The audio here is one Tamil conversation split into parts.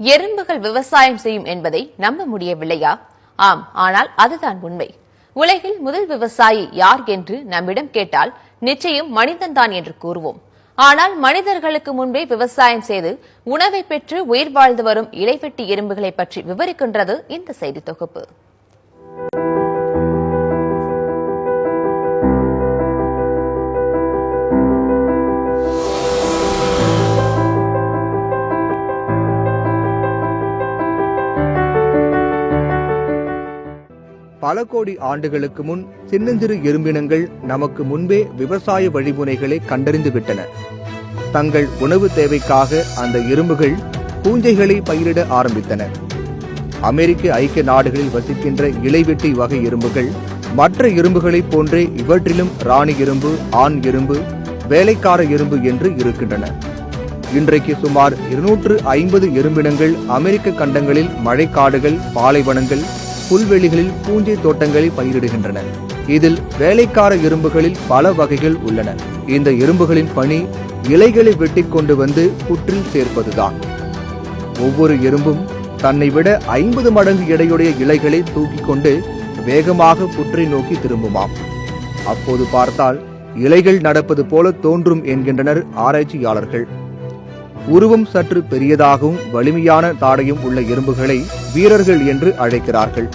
எறும்புகள் விவசாயம் செய்யும் என்பதை நம்ப முடியவில்லையா? ஆம், ஆனால் அதுதான் உண்மை. உலகில் முதல் விவசாயி யார் என்று நம்மிடம் கேட்டால் நிச்சயம் மனிதன்தான் என்று கூறுவோம். ஆனால் மனிதர்களுக்கு முன்பே விவசாயம் செய்து உணவை பெற்று உயிர் வாழ்ந்து வரும் இலைவெட்டி எறும்புகளை பற்றி விவரிக்கின்றது இந்த செய்தி தொகுப்பு. பல கோடி ஆண்டுகளுக்கு முன் சின்னஞ்சிறு எறும்பினங்கள் நமக்கு முன்பே விவசாய வழிமுறைகளை கண்டறிந்து விட்டன. தங்கள் உணவு தேவைக்காக அந்த எறும்புகள் பூஞ்சைகளை பயிரிட ஆரம்பித்தன. அமெரிக்க ஐக்கிய நாடுகளில் வசிக்கின்ற இலைவெட்டி வகை எறும்புகள் மற்ற எறும்புகளைப் போன்றே இவற்றிலும் ராணி எறும்பு, ஆண் எறும்பு, வேலைக்கார எறும்பு என்று இருக்கின்றன. இன்றைக்கு சுமார் 250 எறும்பினங்கள் அமெரிக்க கண்டங்களில் மழைக்காடுகள், பாலைவனங்கள், புல்வெளிகளில் பூஞ்சை தோட்டங்களை பயிரிடுகின்றன. இதில் வேலைக்கார எறும்புகளில் பல வகைகள் உள்ளன. இந்த எறும்புகளின் பணி இலைகளை வெட்டி கொண்டு வந்து புற்றில் சேர்ப்பதுதான். ஒவ்வொரு எறும்பும் தன்னை விட 50 மடங்கு எடையுடைய இலைகளை தூக்கிக் கொண்டு வேகமாக புற்றை நோக்கி திரும்புமாம். அப்போது பார்த்தால் இலைகள் நடப்பது போல தோன்றும் என்கின்றனர் ஆராய்ச்சியாளர்கள். உருவம் சற்று பெரியதாகவும் வலிமையான தாடையும் உள்ள எறும்புகளை வீரர்கள் என்று அழைக்கிறார்கள்.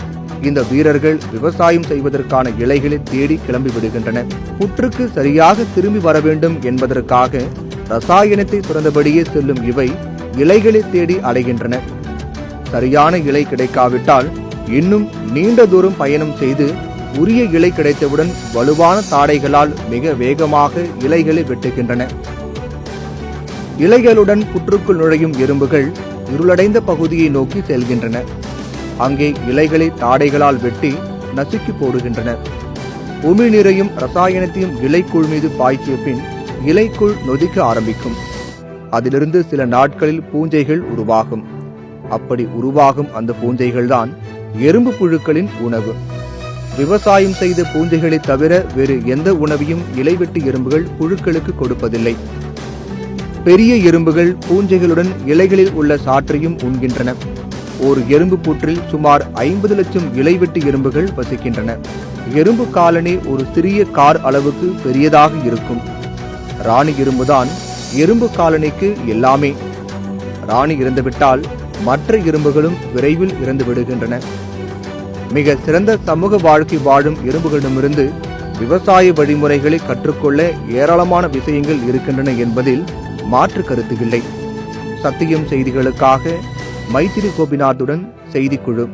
இந்த வீரர்கள் விவசாயம் செய்வதற்கான இலைகளை தேடி கிளம்பி விடுகின்றன. புற்றுக்கு சரியாக திரும்பி வர வேண்டும் என்பதற்காக ரசாயனத்தை சுரந்தபடியே செல்லும் இவை இலைகளை தேடி அலைகின்றன. சரியான இலை கிடைக்காவிட்டால் இன்னும் நீண்ட தூரம் பயணம் செய்து உரிய இலை கிடைத்தவுடன் வலுவான தாடைகளால் மிக வேகமாக இலைகளை வெட்டுகின்றன. இலைகளுடன் புற்றுக்குள் நுழையும் எறும்புகள் இருளடைந்த பகுதியை நோக்கி செல்கின்றன. அங்கே இலைகளை தாடைகளால் வெட்டி நசுக்கி போடுகின்றன. உமிழ்நீரையும் ரசாயனத்தையும் இலைக்குள் மீது பாய்ச்சிய பின் இலைக்குள் நொதிக்க ஆரம்பிக்கும். அதிலிருந்து சில நாட்களில் பூஞ்சைகள் உருவாகும். அப்படி உருவாகும் அந்த பூஞ்சைகள்தான் எறும்பு புழுக்களின் உணவு. விவசாயம் செய்த பூஞ்சைகளை தவிர வேறு எந்த உணவையும் இலைவெட்டி எறும்புகள் புழுக்களுக்கு கொடுப்பதில்லை. பெரிய எறும்புகள் பூஞ்சைகளுடன் இலைகளில் உள்ள சாற்றையும் உண்கின்றன. ஒரு எறும்பு புற்றில் சுமார் 50 லட்சம் இலைவெட்டி எறும்புகள் வசிக்கின்றன. எறும்பு காலனி ஒரு சிறிய கார் அளவுக்கு பெரியதாக இருக்கும். ராணி எறும்புதான் எறும்பு காலனிக்கு எல்லாமே. ராணி இறந்துவிட்டால் மற்ற எறும்புகளும் விரைவில் இறந்து விடுகின்றன. மிக சிறந்த சமூக வாழ்க்கை வாழும் எறும்புகளிடமிருந்து விவசாய வழிமுறைகளை கற்றுக்கொள்ள ஏராளமான விஷயங்கள் இருக்கின்றன என்பதில் மாற்று கருத்து இல்லை. சத்தியம் செய்திகளுக்காக மைத்திரி கோபிநாத்துடன் செய்திக்குழு.